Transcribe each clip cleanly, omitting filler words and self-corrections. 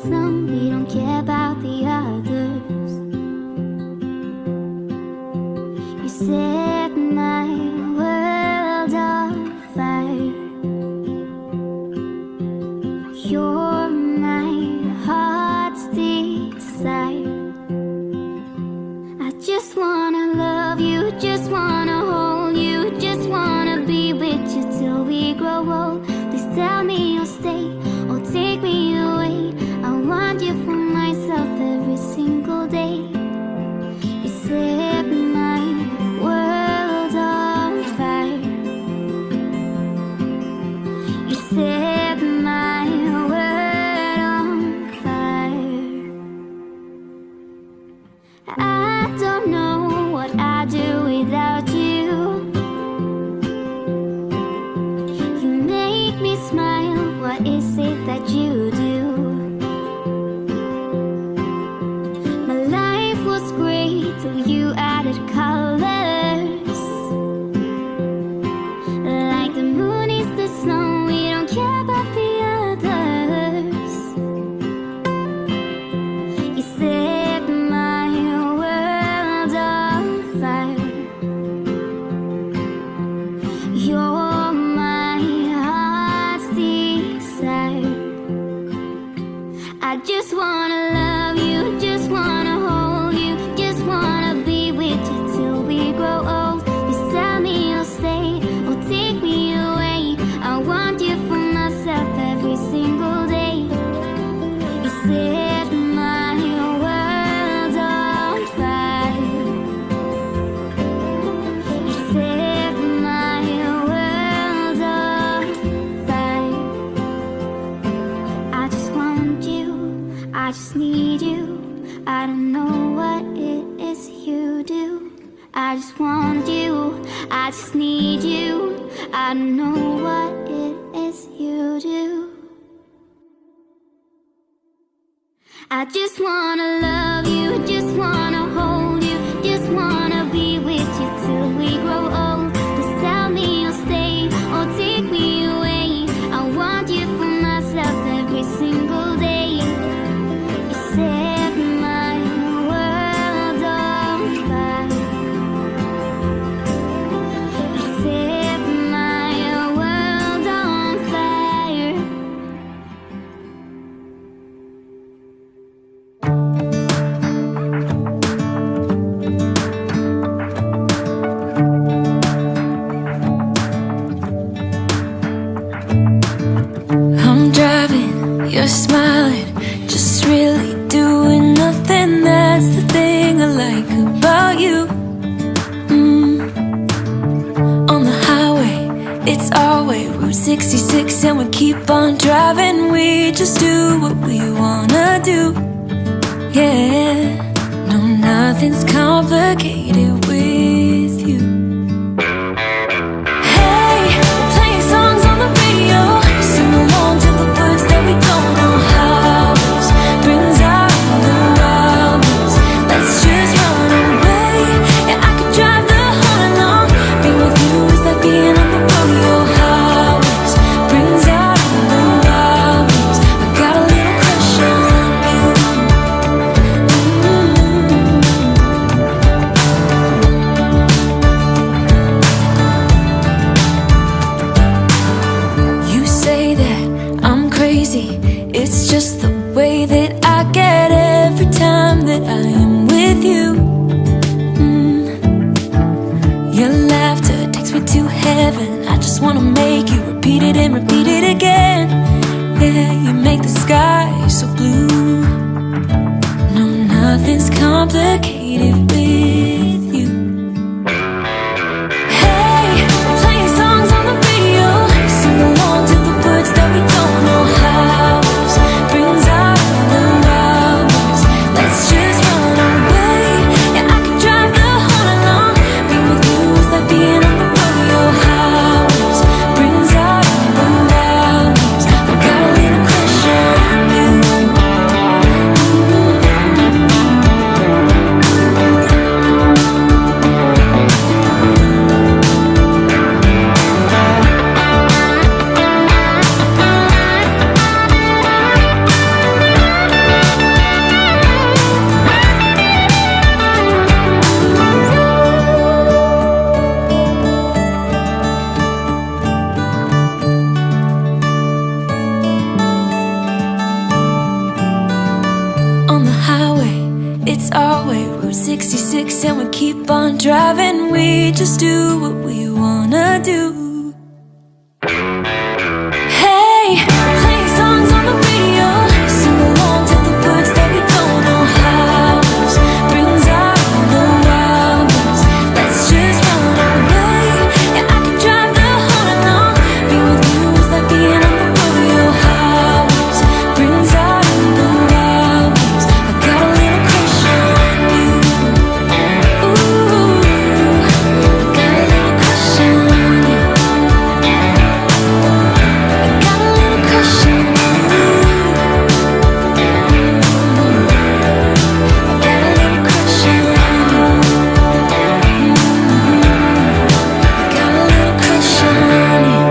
some, we don't care about the others. You set my world on fire. You're my heart's desire. I just wanna love you, just wanna hold you, just wanna be with you till we grow old. Please tell me you'll stay or take me away. I want you for myself every single day. You set my world on fire. You set my world on fire. I don't know what I'd do without you. You make me smile, what is it that you do? My life was great till you added colors. Like the moon is the snow, we don't care about the others. You set my world on fire. You're my heart's desire. I just wanna love you, just wanna hold you, just wanna be with you till we grow old. Please tell me you'll stay or take me away. I want you for myself every single day. You set my world on fire. You set my world on fire. I just want you, I just need you. I don't know what it is you do. I just want you, I just need you. I don't know what it is you do. I just wanna love you, just wanna hold you, just wanna be with you till we grow old. Please tell me you'll stay or take me away. I want you for myself every single day. You set my world on fire. You set my world on fire. I'm driving, you're smiling, just really doing nothing. That's the thing I like about you. On the highway, it's our way, Route 66, and we keep on driving. We just do what we wanna do. Yeah, no, nothing's complicated with you. Hey, playing songs on the radio, sing along to the words that we don't know how. Brings out the wildness. Let's just run away. Yeah, I could drive the whole night long. Being with you is like being on the rodeo highways. Brings out the wildness. I got a little crush on you. You say that I'm crazy. It's just the way that I get every time that I am with you. Your laughter takes me to heaven. I just wanna make you repeat it and repeat it again. Yeah, you make the sky so blue. No, nothing's complicated with you. Hey, playing songs on the radio, sing along to the words that we don't know how. Brings out the wildness. Let's just run away. Yeah, I could drive the whole night long. Being with you is like being on the rodeo highways. Brings out the wildness. I got a little crush on you. highway, it's our way, Route 66, and we keep on driving. We just do what we wanna do. Hey, playing songs on the radio, sing along to the words that we don't know how. Brings out the wildness. Let's just run away. Yeah, I could drive the whole night long. Being with you is like being on the rodeo house. Brings out the wildness. I got a little crush on you. Ooh, I got a little crush on you. I got a little crush on you. I got a little crush on you. I got a little crush on you.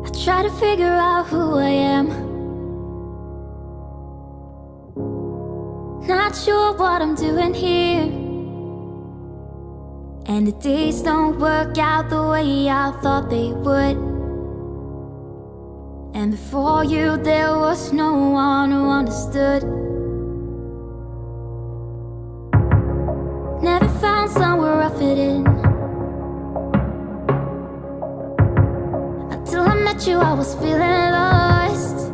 I try to figure out who I am. Not sure what I'm doing here. And the days don't work out the way I thought they would. And before you there was no one who understood. Never found somewhere I fit in. Until I met you I was feeling lost.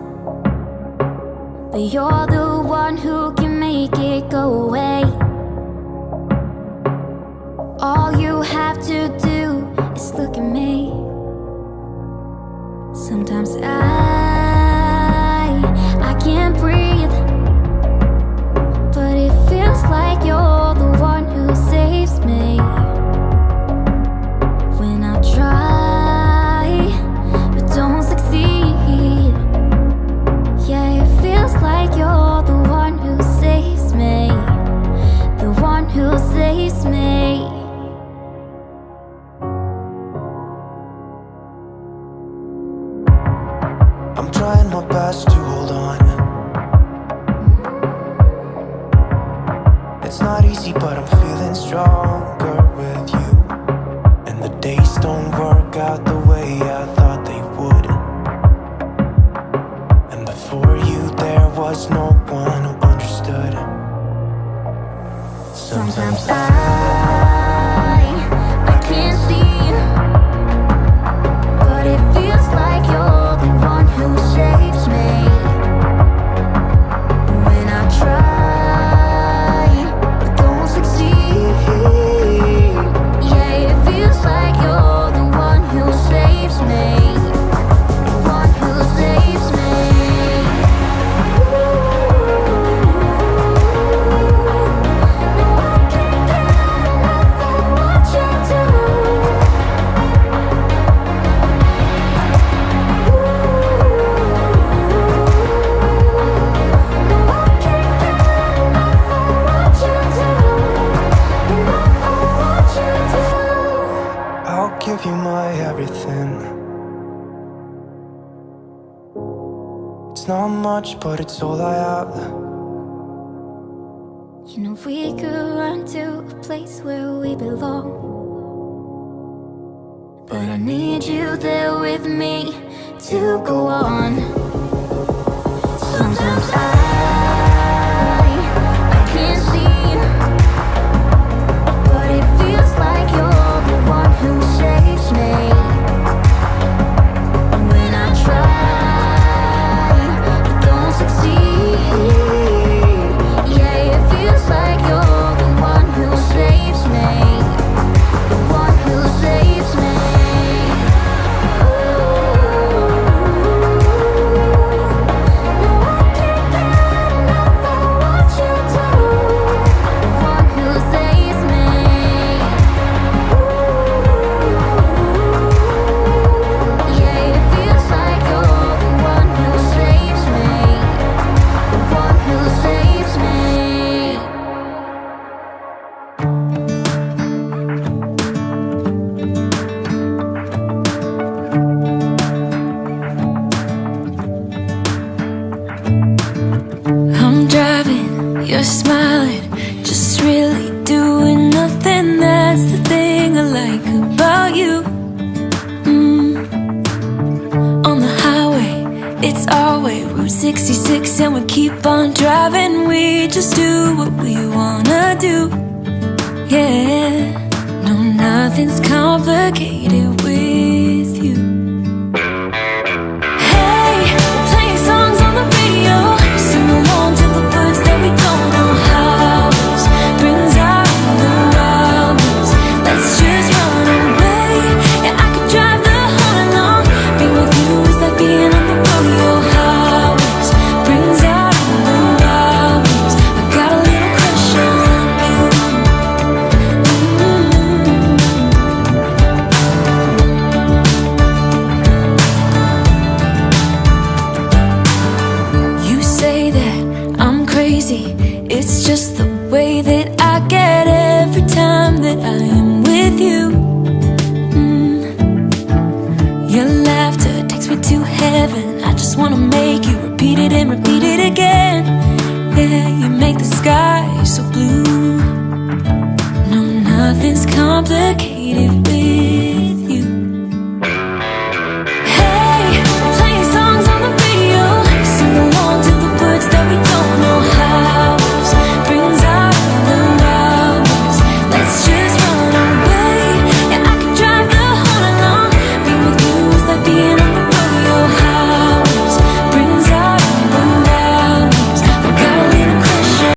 But you're the one who can make it go away. All you have to do is look at me. Sometimes I can't breathe, but it feels like you're the one who saves me. When I try but don't succeed, yeah, it feels like you're the one who saves me. The one who saves me. I'm trying my best to hold on. It's not easy, but I'm feeling stronger with you. And the days don't work out the way I thought they would. And before you there was no one who understood. Sometimes I can't see, but it feels like you're the one who saves me. When I try but don't succeed, yeah, it feels like you're the one who saves me. The one who saves me. No, I can't get enough of what you do. No, I can't get enough of what you do. Enough of what you do. I'll give you my everything. It's not much, but it's all I have. You know we could run to a place where we belong, but I need you there with me to go on. Sometimes I can't see, but it feels like you're the one who saves me. When I try but don't succeed, yeah, it feels like you're the one who saves me. The one who saves me. Ooh. No, I can't get and we keep on driving. We just do what we wanna do. Yeah, no, nothing's complicated with you. Hey, playing songs on the radio, sing along to the words that we don't know how. Brings out the wildness. Let's just run away. Yeah, I could drive the whole along. Being with you is like being on the rodeo highways. Brings out the wildness. I got a little crush on you. You say that I'm crazy. It's just the way that I get every time that I am with you. Your laughter takes me to heaven. I just wanna make you repeat it and repeat it again. Yeah, you make the sky so blue. No, nothing's complicated with